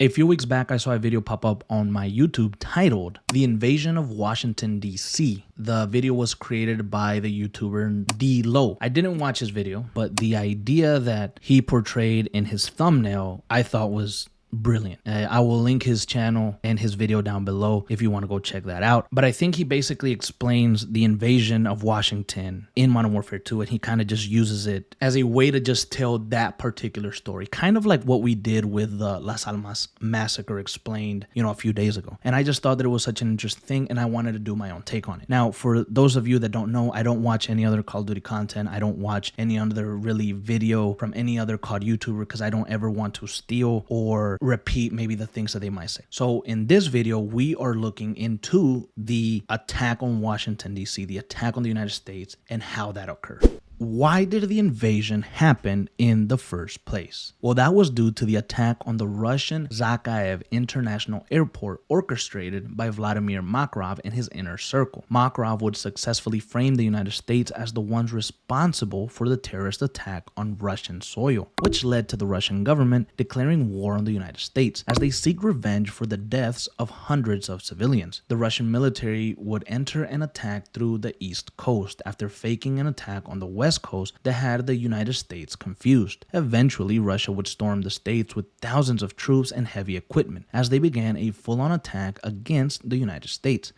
A few weeks back, I saw a video pop up on my YouTube titled The Invasion of Washington, D.C. The video was created by the YouTuber D-Lo. I didn't watch his video, but the idea that he portrayed in his thumbnail, I thought was brilliant. I will link his channel and his video down below if you want to go check that out. But I think he basically explains the invasion of Washington in Modern Warfare 2, and he kind of just uses it as a way to just tell that particular story. Kind of like what we did with the Las Almas massacre explained, a few days ago. And I just thought that it was such an interesting thing, and I wanted to do my own take on it. Now, for those of you that don't know, I don't watch any other Call of Duty content. I don't watch any other really video from any other COD YouTuber because I don't ever want to steal or repeat maybe the things that they might say. So in this video, we are looking into the attack on Washington, D.C., the attack on the United States, and how that occurred. Why did the invasion happen in the first place? Well, that was due to the attack on the Russian Zakhaev International Airport orchestrated by Vladimir Makarov and his inner circle. Makarov would successfully frame the United States as the ones responsible for the terrorist attack on Russian soil, which led to the Russian government declaring war on the United States as they seek revenge for the deaths of hundreds of civilians. The Russian military would enter an attack through the East Coast after faking an attack on the West Coast that had the United States confused. Eventually, Russia would storm the states with thousands of troops and heavy equipment as they began a full-on attack against the United States.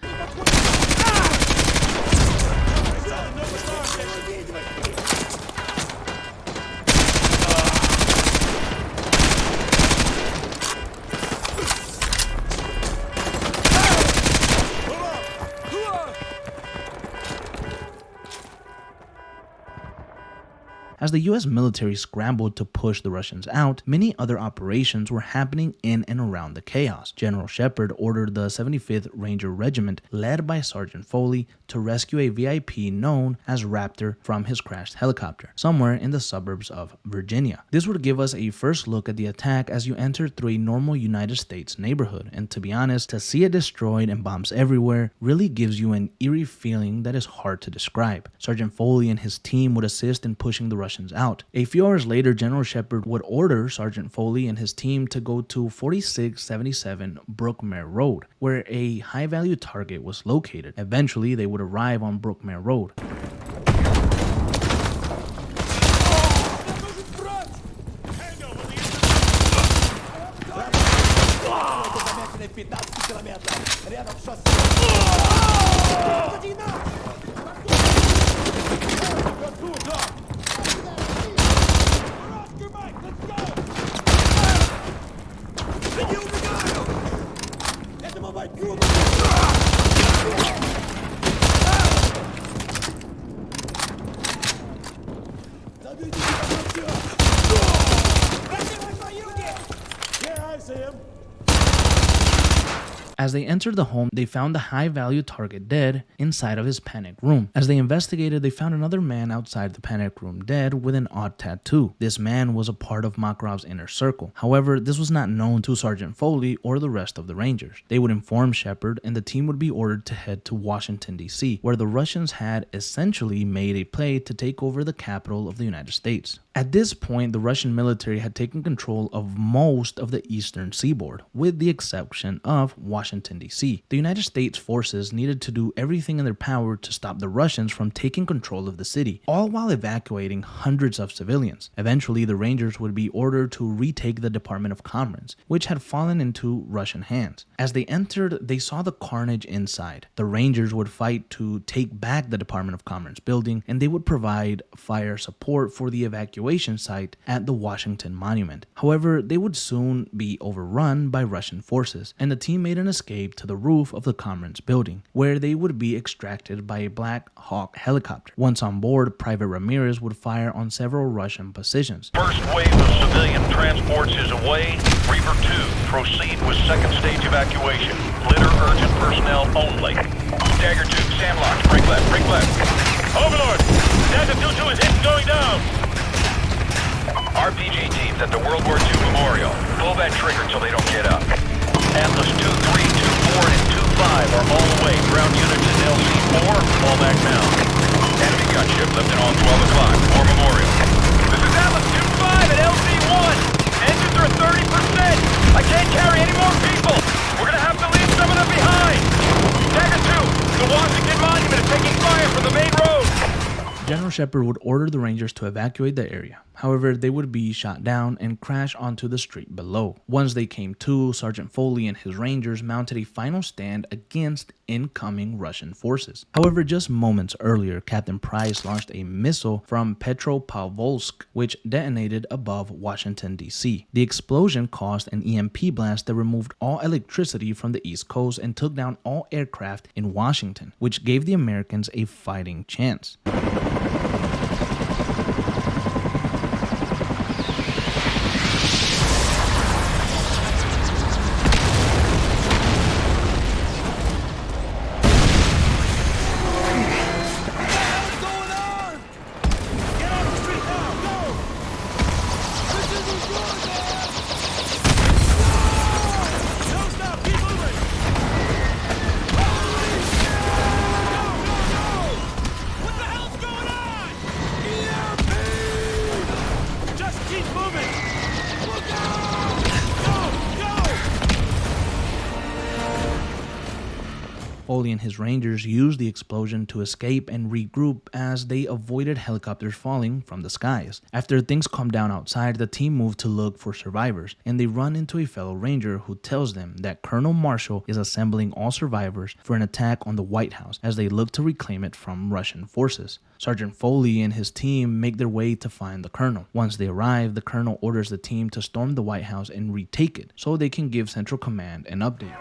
As the US military scrambled to push the Russians out, many other operations were happening in and around the chaos. General Shepard ordered the 75th Ranger Regiment, led by Sergeant Foley, to rescue a VIP known as Raptor from his crashed helicopter, somewhere in the suburbs of Virginia. This would give us a first look at the attack as you enter through a normal United States neighborhood, and to be honest, to see it destroyed and bombs everywhere really gives you an eerie feeling that is hard to describe. Sergeant Foley and his team would assist in pushing the Russians out. A few hours later, General Shepard would order Sergeant Foley and his team to go to 4677 Brookmere Road, where a high-value target was located. Eventually, they would arrive on Brookmere Road. As they entered the home, they found the high-value target dead inside of his panic room. As they investigated, they found another man outside the panic room dead with an odd tattoo. This man was a part of Makarov's inner circle. However, this was not known to Sergeant Foley or the rest of the Rangers. They would inform Shepard, and the team would be ordered to head to Washington, D.C., where the Russians had essentially made a play to take over the capital of the United States. At this point, the Russian military had taken control of most of the eastern seaboard, with the exception of Washington, D.C. The United States forces needed to do everything in their power to stop the Russians from taking control of the city, all while evacuating hundreds of civilians. Eventually, the Rangers would be ordered to retake the Department of Commerce, which had fallen into Russian hands. As they entered, they saw the carnage inside. The Rangers would fight to take back the Department of Commerce building, and they would provide fire support for the evacuation site at the Washington Monument. However, they would soon be overrun by Russian forces, and the team made an escape to the roof of the Commerce building, where they would be extracted by a Black Hawk helicopter. Once on board, Private Ramirez would fire on several Russian positions. First wave of civilian transports is away. Reaper 2, proceed with second stage evacuation. Litter urgent personnel only. Dagger 2, Sandlocks, break left, break left. Overlord, Dagger 2-2 is hit and going down. RPG teams at the World War II Memorial. Pull that trigger till they don't get up. Atlas 2-3, 2-4, and 2-5 are all away. Ground units in LC-4, fall back now. Enemy gunship lifting on 12 o'clock. War Memorial. This is Atlas 2-5 at LC-1. Engines are under 30%. I can't carry any more people. We're gonna have to leave some of them behind. Dagger 2, the Washington Monument is taking fire from the main road. General Shepard would order the Rangers to evacuate the area. However, they would be shot down and crash onto the street below. Once they came to, Sergeant Foley and his Rangers mounted a final stand against incoming Russian forces. However, just moments earlier, Captain Price launched a missile from Petropavlovsk, which detonated above Washington, D.C. The explosion caused an EMP blast that removed all electricity from the East Coast and took down all aircraft in Washington, which gave the Americans a fighting chance. Foley and his Rangers used the explosion to escape and regroup as they avoided helicopters falling from the skies. After things calmed down outside, the team moved to look for survivors, and they run into a fellow Ranger who tells them that Colonel Marshall is assembling all survivors for an attack on the White House as they look to reclaim it from Russian forces. Sergeant Foley and his team make their way to find the colonel. Once they arrive, the colonel orders the team to storm the White House and retake it so they can give Central Command an update.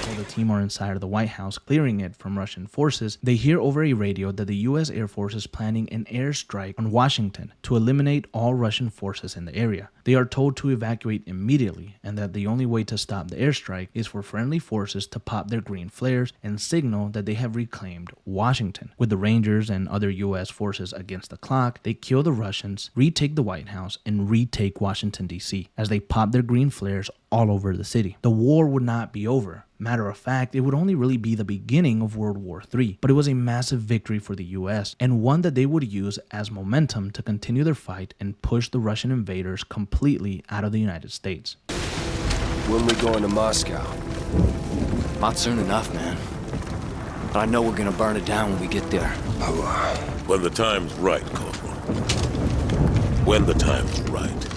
While the team are inside of the White House clearing it from Russian forces, they hear over a radio that the U.S. Air Force is planning an airstrike on Washington to eliminate all Russian forces in the area. They are told to evacuate immediately and that the only way to stop the airstrike is for friendly forces to pop their green flares and signal that they have reclaimed Washington. With the Rangers and other U.S. forces against the clock, they kill the Russians, retake the White House, and retake Washington, D.C. as they pop their green flares all over the city. The war would not be over. Matter of fact, it would only really be the beginning of World War III, but it was a massive victory for the US and one that they would use as momentum to continue their fight and push the Russian invaders completely out of the United States. When we going to Moscow? Not soon enough, man. But I know we're gonna burn it down when we get there. When the time's right, Corporal. When the time's right.